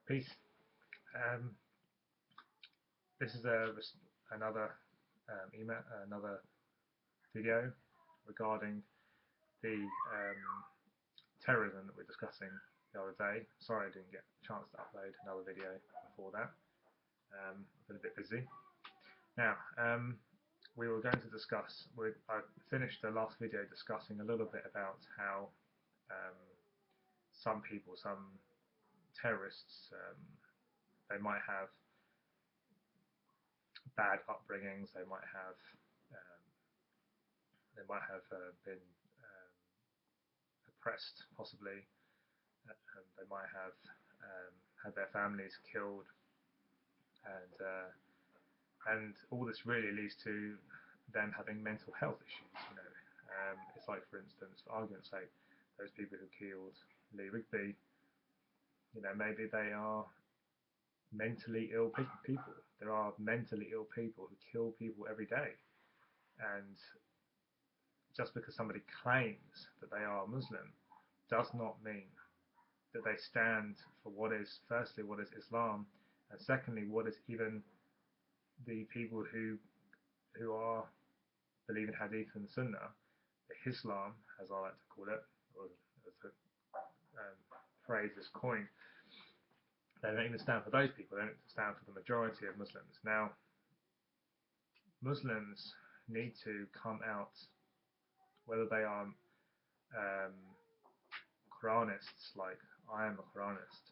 Peace. Um, this is another email, another video regarding the terrorism that we're discussing the other day. Sorry I didn't get a chance to upload another video before that. I've been a bit busy. Now, we were going to discuss, I finished the last video discussing a little bit about how some people, some terrorists, they might have bad upbringings, um, they might have been oppressed, possibly, they might have had their families killed, and all this really leads to them having mental health issues. It's like, for instance, for argument's sake, those people who killed Lee Rigby, maybe they are mentally ill people. There are mentally ill people who kill people every day, and just because somebody claims that they are Muslim does not mean that they stand for what is, firstly, what is Islam, and secondly, what is even the people who are believe in Hadith and Sunnah, the Islam, as I like to call it, or as the phrase is coined. They don't even stand for those people. They don't stand for the majority of Muslims. Now, Muslims need to come out, whether they are Quranists, like I am a Quranist,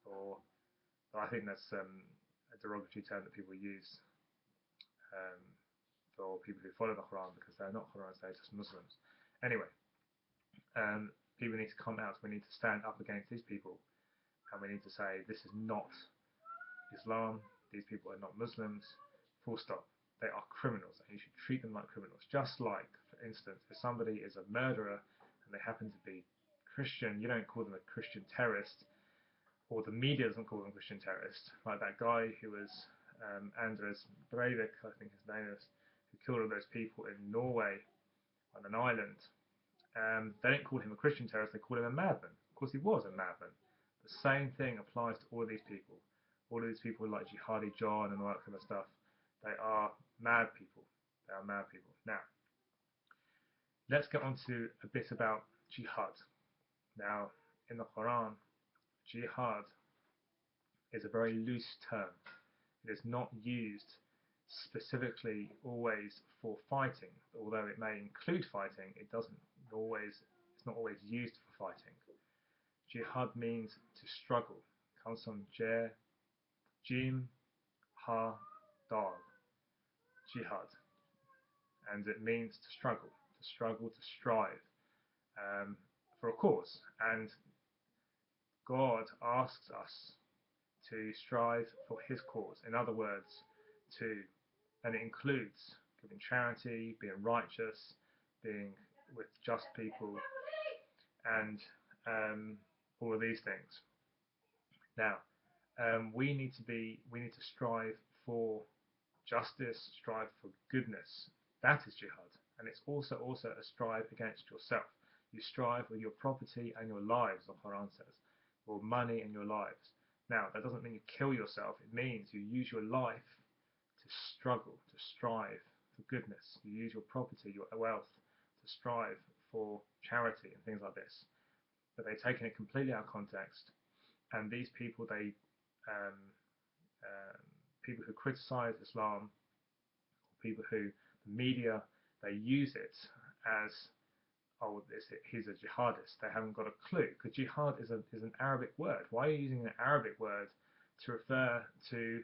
or I think that's a derogatory term that people use for people who follow the Quran, because they're not Quranists, they're just Muslims. Anyway, people need to come out. We need to stand up against these people, and we need to say this is not Islam. These people are not Muslims. Full stop. They are criminals, and you should treat them like criminals. Just like, for instance, if somebody is a murderer and they happen to be Christian, you don't call them a Christian terrorist, or the media doesn't call them Christian terrorists. Like that guy who was Anders Breivik, I think his name is, who killed all those people in Norway on an island. They don't call him a Christian terrorist, they call him a madman. Of course he was a madman. The same thing applies to all of these people. All of these people like Jihadi John and all that kind of stuff. They are mad people. They are mad people. Now, let's get on to a bit about Jihad. Now, in the Quran, Jihad is a very loose term. It is not used specifically always for fighting. Although it may include fighting, it's not always used for fighting. Jihad means to struggle. It comes from Jim, Ha, Dal. Jihad. And it means to struggle, to strive for a cause. And God asks us to strive for His cause. In other words, and it includes giving charity, being righteous, being with just people, and all of these things. Now, we need to strive for justice, strive for goodness. That is jihad, and it's also a strive against yourself. You strive with your property and your lives, the Quran says, your money and your lives. Now, that doesn't mean you kill yourself. It means you use your life to struggle, to strive for goodness. You use your property, your wealth, to strive for charity and things like this. But they've taken it completely out of context, and these people, people who criticize Islam, or people who, the media, they use it as, oh, he's a jihadist. They haven't got a clue, because jihad is an Arabic word. Why are you using an Arabic word to refer to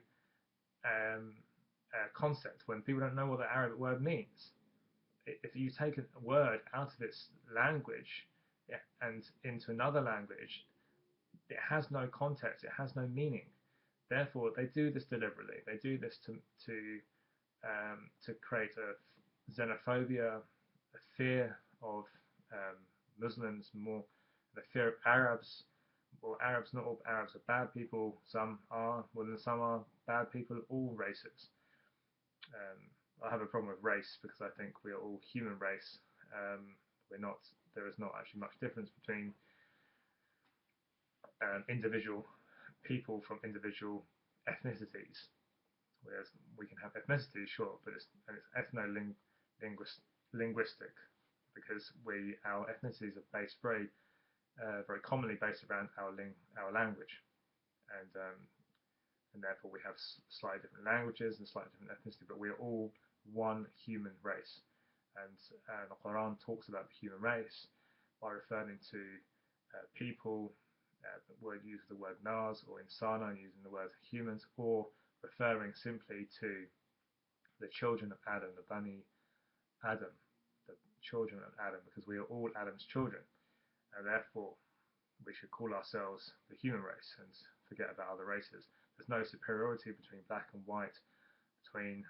a concept when people don't know what the Arabic word means? If you take a word out of its language and into another language, it has no context, it has no meaning. Therefore, they do this deliberately. They do this to create a xenophobia, a fear of Muslims, more the fear of Arabs. Well, Arabs, not all Arabs are bad people. Some are, well, then some are bad people. All races. I have a problem with race because I think we are all human race. We're not. There is not actually much difference between individual people from individual ethnicities. Whereas we can have ethnicity, sure, but it's ethno-linguistic, because our ethnicities are based very commonly based around our language, and and therefore we have slightly different languages and slightly different ethnicity, but we're all one human race. And the Quran talks about the human race by referring to people, the word used the word nas, or insana, using the word humans, or referring simply to the children of Adam, the Bani Adam, the children of Adam, because we are all Adam's children, and therefore we should call ourselves the human race and forget about other races. There's no superiority between black and white, between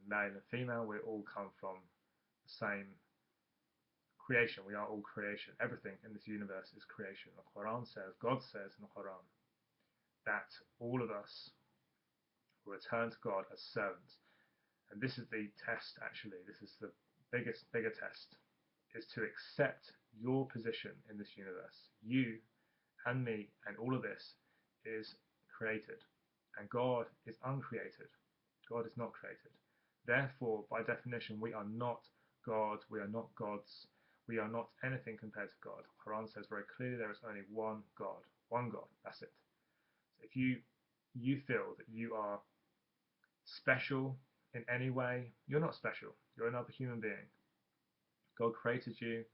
male and female. We all come from the same creation. We are all creation. Everything in this universe is creation. The Quran says, God says in the Quran, that all of us will return to God as servants. And this is the test, actually. This is the bigger test, is to accept your position in this universe. You and me and all of this is created, and God is uncreated. God is not created. Therefore, by definition, we are not God, we are not gods, we are not anything compared to God. The Quran says very clearly there is only one God, that's it. So if you feel that you are special in any way, you're not special, you're another human being. God created you,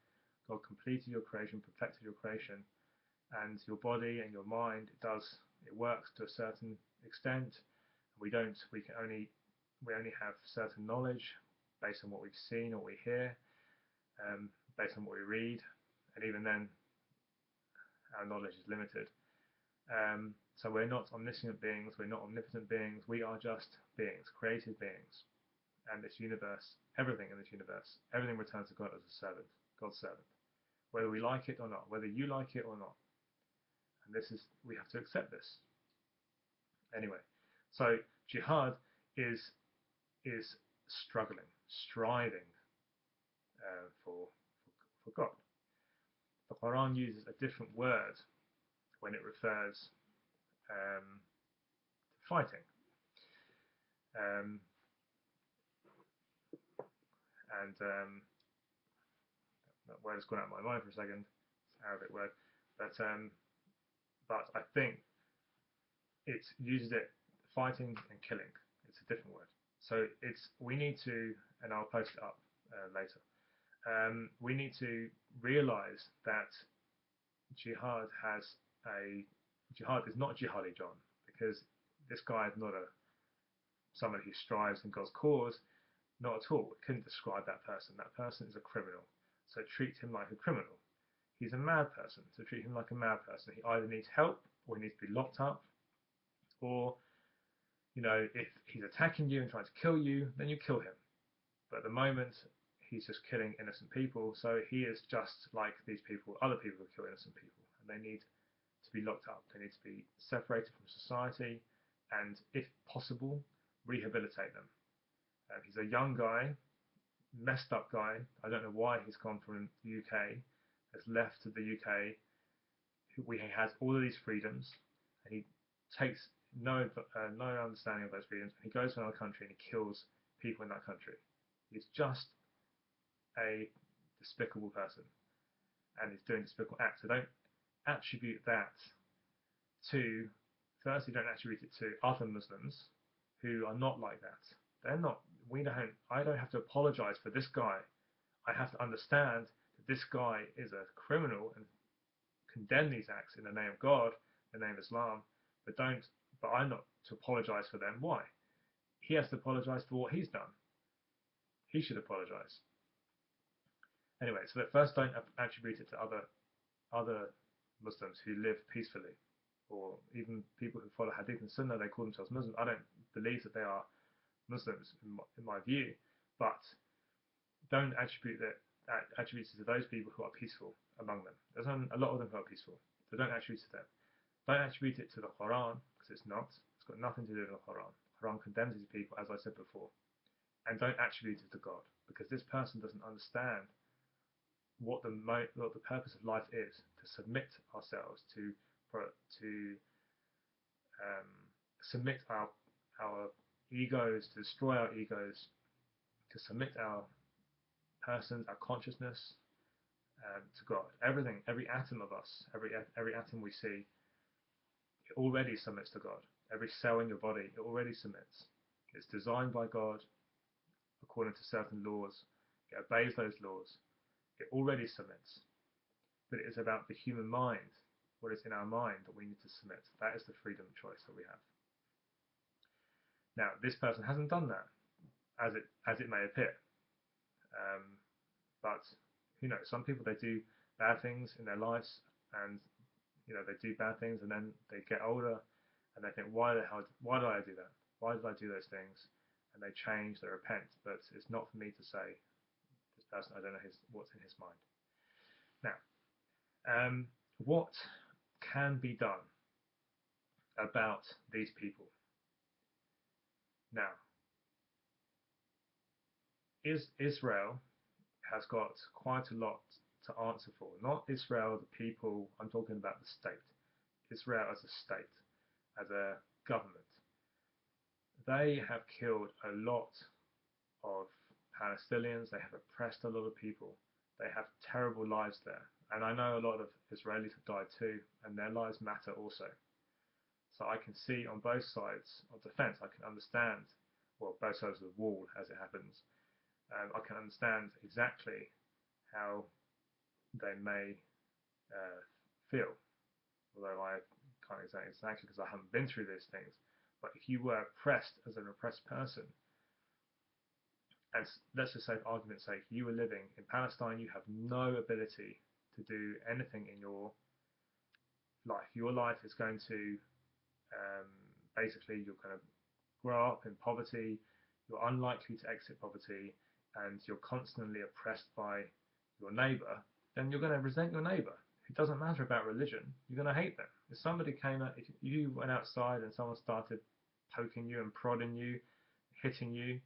God completed your creation, perfected your creation, and your body and your mind, it works to a certain extent. We only have certain knowledge based on what we've seen or we hear, based on what we read, and even then our knowledge is limited. So we're not omniscient beings, we're not omnipotent beings, we are just beings, created beings. And this universe, everything in this universe, everything returns to God as a servant, God's servant, whether we like it or not, whether you like it or not. And we have to accept this. Anyway, so jihad is struggling, striving for God. The Quran uses a different word when it refers to fighting. That word has gone out of my mind for a second. It's an Arabic word, but I think it uses it fighting and killing. It's a different word. So we need to, and I'll post it up later. We need to realize that jihad is not jihadi John, because this guy is not somebody who strives in God's cause. Not at all. It couldn't describe that person. That person is a criminal. So treat him like a criminal. He's a mad person. So treat him like a mad person. He either needs help, or he needs to be locked up, or if he's attacking you and trying to kill you, then you kill him. But at the moment, he's just killing innocent people. So he is just like these people, other people who kill innocent people, and they need to be locked up. They need to be separated from society, and if possible, rehabilitate them. He's a young guy, messed up guy. I don't know why he's gone from the UK, has left to the UK. He has all of these freedoms, and he takes no understanding of those freedoms. He goes to another country and he kills people in that country. He's just a despicable person, and he's doing despicable acts. So don't attribute that to. Firstly, don't attribute it to other Muslims who are not like that. They're not. I don't have to apologize for this guy. I have to understand that this guy is a criminal and condemn these acts in the name of God, in the name of Islam. But I'm not to apologize for them. Why? He has to apologize for what he's done. He should apologize. Anyway, so that first, don't attribute it to other Muslims who live peacefully, or even people who follow Hadith and Sunnah. They call themselves Muslims. I don't believe that they are Muslims in my view, but don't attribute it to those people who are peaceful among them. There's a lot of them who are peaceful, so don't attribute it to them. Don't attribute it to the Quran, because it's not. It's got nothing to do with the Quran. The Quran condemns these people, as I said before. And don't attribute it to God, because this person doesn't understand what the purpose of life is: to submit ourselves, to um, submit our egos, to destroy our egos, to submit our persons, our consciousness to God. Everything, every atom of us, every atom we see, it already submits to God. Every cell in your body, it already submits. It's designed by God according to certain laws. It obeys those laws. It already submits. But it is about the human mind, what is in our mind, that we need to submit. That is the freedom of choice that we have. Now, this person hasn't done that, as it may appear. But who knows? Some people, they do bad things in their lives, and they do bad things, and then they get older, and they think, why did I do that? Why did I do those things? And they change, they repent. But it's not for me to say, this person, I don't know what's in his mind. Now, what can be done about these people? Now, Israel has got quite a lot to answer for. Not Israel, the people, I'm talking about the state. Israel as a state, as a government. They have killed a lot of Palestinians, they have oppressed a lot of people, they have terrible lives there. And I know a lot of Israelis have died too, and their lives matter also. So I can see on both sides of the fence, I can understand, well, both sides of the wall as it happens, I can understand exactly how they may feel, although I can't say exactly because I haven't been through these things. But if you were oppressed as an oppressed person, and let's just say for argument's sake, you were living in Palestine, you have no ability to do anything in your life. Your life is going to, basically, you're going to grow up in poverty, you're unlikely to exit poverty, and you're constantly oppressed by your neighbor, then you're going to resent your neighbor. It doesn't matter about religion, you're going to hate them. If somebody came out, if you went outside and someone started poking you and prodding you, hitting you,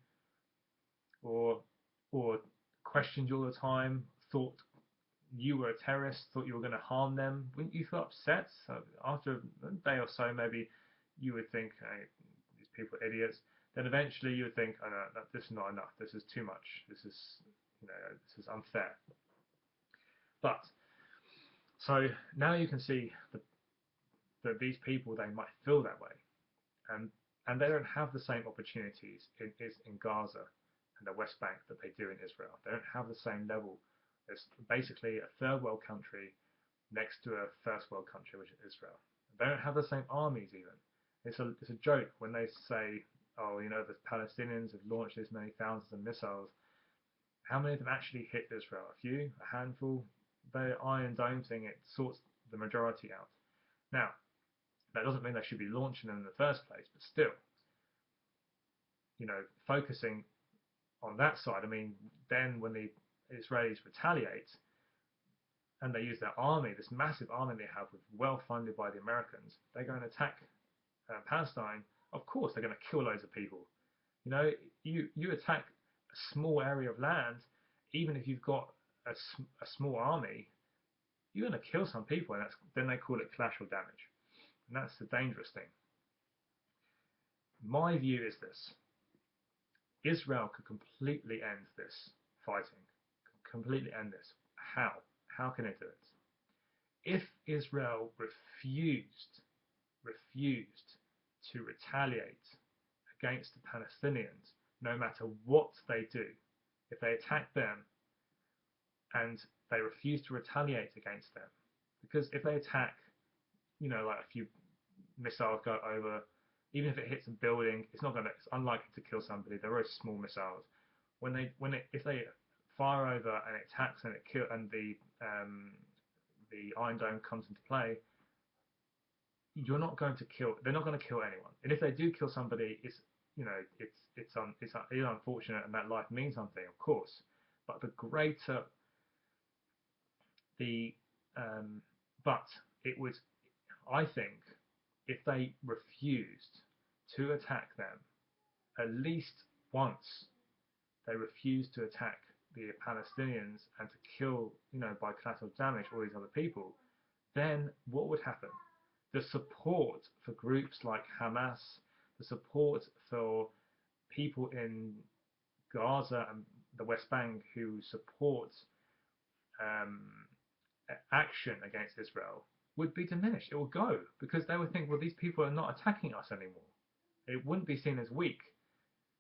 or questioned you all the time, thought you were a terrorist, thought you were going to harm them, wouldn't you feel upset? So after a day or so, maybe you would think, hey, these people are idiots. Then eventually you would think, oh no, this is not enough. This is too much. This is, this is unfair. But so now you can see that these people, they might feel that way, and they don't have the same opportunities in Gaza and the West Bank that they do in Israel. They don't have the same level. It's basically a third world country next to a first world country, which is Israel. They don't have the same armies even. It's a joke when they say, oh, the Palestinians have launched this many thousands of missiles. How many of them actually hit Israel? A few? A handful? The Iron Dome thing, it sorts the majority out. Now, that doesn't mean they should be launching them in the first place, but still, focusing on that side, I mean, then when the Israelis retaliate and they use their army, this massive army they have, well funded by the Americans, they go and attack Palestine. Of course, they're going to kill loads of people. You attack a small area of land, even if you've got a small army, you're going to kill some people, and then they call it collateral damage. And that's the dangerous thing. My view is this. Israel could completely end this fighting. Completely end this. How? How can it do it? If Israel refused to retaliate against the Palestinians, no matter what they do, if they attack them and they refuse to retaliate against them, because if they attack, like a few missiles go over, even if it hits a building, it's unlikely to kill somebody. They're very small missiles. If they fire over and it attacks and it kill, and the Iron Dome comes into play, you're not going to kill. They're not going to kill anyone. And if they do kill somebody, it's unfortunate, and that life means something, of course. But but it would, I think, if they refused to attack them, at least once they refused to attack the Palestinians and to kill, by collateral damage, all these other people, then what would happen? the support for groups like Hamas, the support for people in Gaza and the West Bank who support um, action against Israel would be diminished. It will go because they would think, well, these people are not attacking us anymore. It wouldn't be seen as weak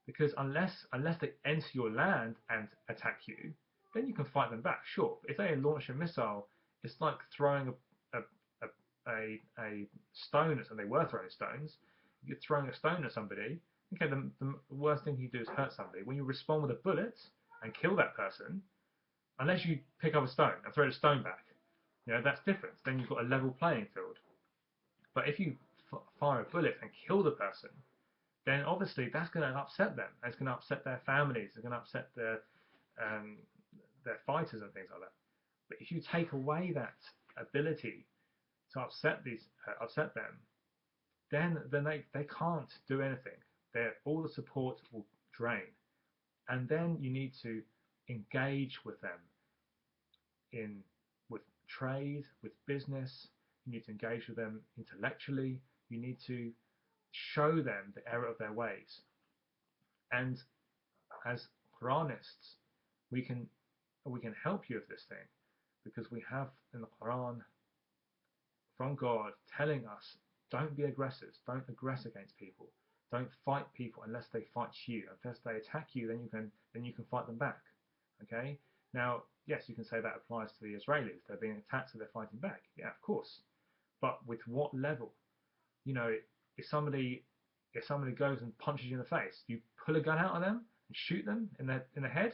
because unless they enter your land and attack you, then you can fight them back. Sure, if they launch a missile, it's like throwing a stone at somebody. They were throwing stones. You're throwing a stone at somebody. Okay, the worst thing you do is hurt somebody. When you respond with a bullet and kill that person, unless you pick up a stone and throw the stone back, that's different. Then you've got a level playing field. But if you fire a bullet and kill the person, then obviously that's going to upset them. It's going to upset their families. It's going to upset their fighters and things like that. But if you take away that ability to upset them, then they can't do anything. All the support will drain, and then you need to engage with them with trade, with business. You need to engage with them intellectually. You need to show them the error of their ways. And as Quranists, we can help you with this thing because we have in the Quran from God telling us, don't be aggressors, don't aggress against people, don't fight people unless they fight you. Unless they attack you, then you can fight them back. Okay? Now, yes, you can say that applies to the Israelis. They're being attacked, so they're fighting back. Yeah, of course. But with what level? If somebody goes and punches you in the face, do you pull a gun out of them and shoot them in the head?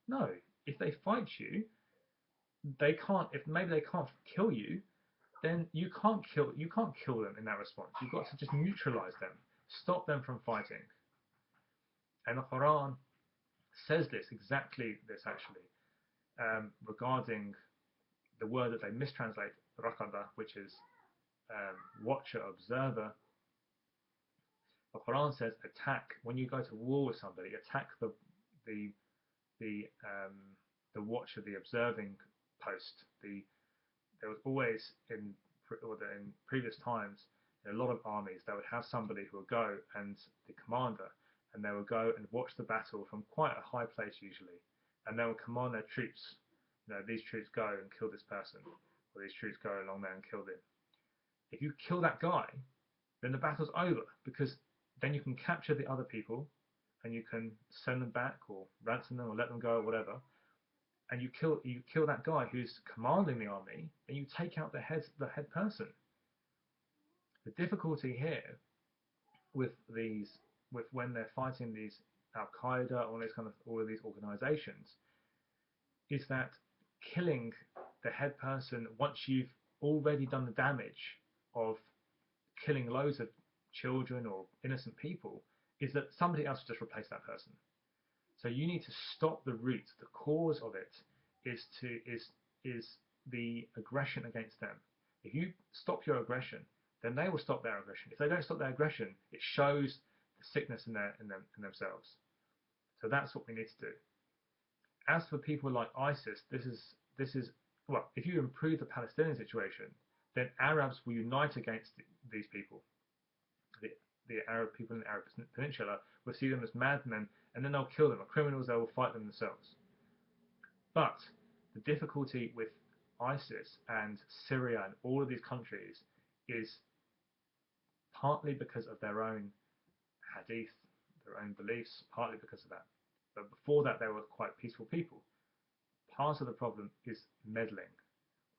No. If they fight you, they can't. If maybe they can't kill you, then you can't kill them in that response. You've got to just neutralize them, stop them from fighting. And the Quran says exactly this actually, regarding the word that they mistranslate, raqaba, which is watcher, observer. The Quran says attack. When you go to war with somebody, attack the the watcher, the observing post. There was always in previous times, in a lot of armies, they would have somebody who would go, and the commander, and they would go and watch the battle from quite a high place usually, and they would command their troops. These troops go and kill this person, or these troops go along there and kill them. If you kill that guy, then the battle's over because then you can capture the other people, and you can send them back or ransom them or let them go or whatever. And you kill that guy who's commanding the army, and you take out the head person. The difficulty here with when they're fighting these Al Qaeda or all of these organizations is that killing the head person once you've already done the damage of killing loads of children or innocent people is that somebody else will just replace that person. So you need to stop the root. The cause of it is the aggression against them. If you stop your aggression, then they will stop their aggression. If they don't stop their aggression, it shows the sickness in themselves. So that's what we need to do. As for people like ISIS, this is well, if you improve the Palestinian situation, then Arabs will unite against these people. The Arab people in the Arab Peninsula will see them as madmen, and then they'll kill them. Or criminals, they will fight them themselves. But the difficulty with ISIS and Syria and all of these countries is partly because of their own hadith, their own beliefs, partly because of that. But before that, they were quite peaceful people. Part of the problem is meddling.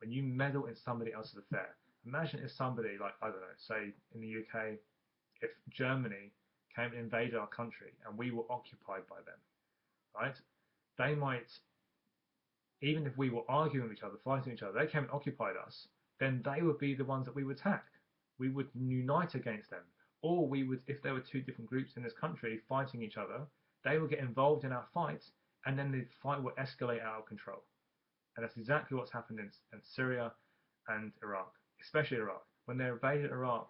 When you meddle in somebody else's affair, imagine if somebody, like, I don't know, say in the UK, if Germany came and invaded our country and we were occupied by them, right? They might, even if we were arguing with each other, fighting each other, they came and occupied us, then they would be the ones that we would attack. We would unite against them. Or we would, if there were two different groups in this country fighting each other, they would get involved in our fight, and then the fight would escalate out of control. And that's exactly what's happened in Syria and Iraq, especially Iraq. When they invaded Iraq,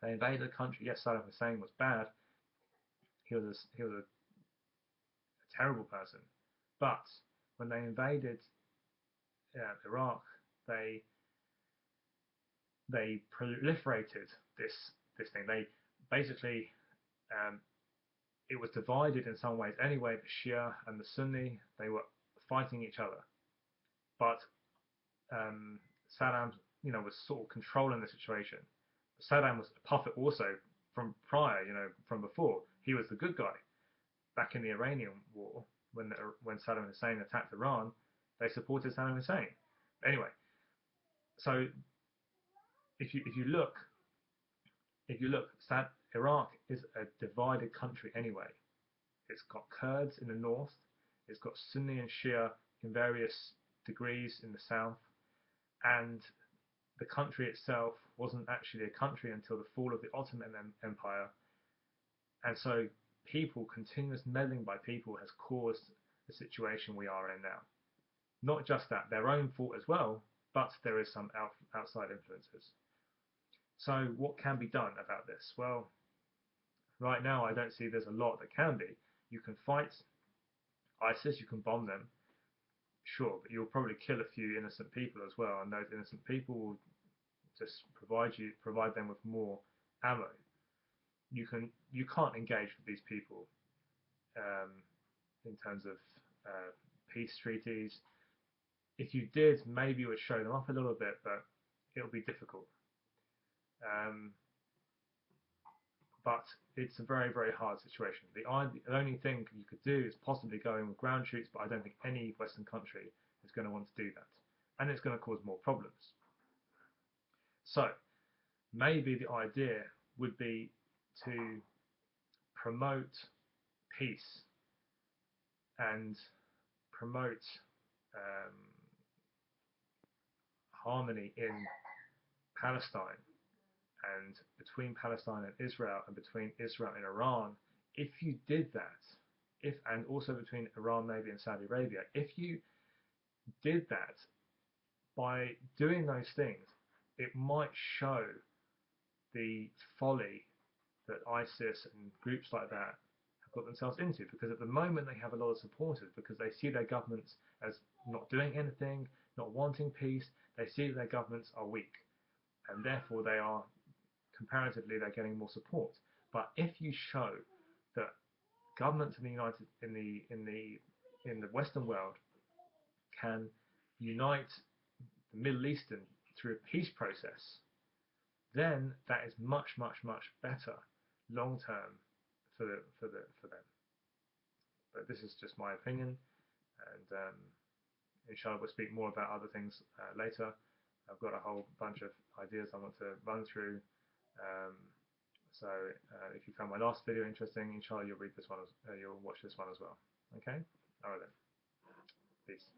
they invaded the country. Yes, Saddam Hussein was bad. He was a terrible person. But when they invaded Iraq, they they proliferated this thing. They basically um, it was divided in some ways anyway. The Shia and the Sunni, they were fighting each other, but Saddam, was sort of controlling the situation. Saddam was a puppet also from prior, from before. He was the good guy back in the Iranian war when Saddam Hussein attacked Iran. They supported Saddam Hussein. Anyway, so if you look, Iraq is a divided country anyway. It's got Kurds in the north. It's got Sunni and Shia in various degrees in the south, and the country itself wasn't actually a country until the fall of the Ottoman Empire. And so continuous meddling by people has caused the situation we are in now. Not just that, their own fault as well, but there is some outside influences. So what can be done about this? Well, right now I don't see there's a lot that can be. You can fight ISIS, you can bomb them, sure, but you'll probably kill a few innocent people as well, and those innocent people will just provide them with more ammo. You can't engage with these people um, in terms of peace treaties. If you did, maybe you would show them up a little bit, but it'll be difficult. But it's a very, very hard situation. The only thing you could do is possibly go in with ground troops, but I don't think any Western country is going to want to do that. And it's going to cause more problems. So maybe the idea would be to promote peace and promote harmony in Palestine and between Palestine and Israel and between Israel and Iran. If you did that, and also between Iran maybe and Saudi Arabia, if you did that, by doing those things, it might show the folly that ISIS and groups like that have got themselves into, because at the moment they have a lot of supporters because they see their governments as not doing anything, not wanting peace. They see that their governments are weak, and therefore comparatively they're getting more support. But if you show that governments in the Western world can unite the Middle Eastern through a peace process, then that is much, much, much better long term for them. But this is just my opinion, and inshallah we'll speak more about other things later. I've got a whole bunch of ideas I want to run through. So if you found my last video interesting, inshallah you'll read this one, you'll watch this one as well. Okay? Alright then. Peace.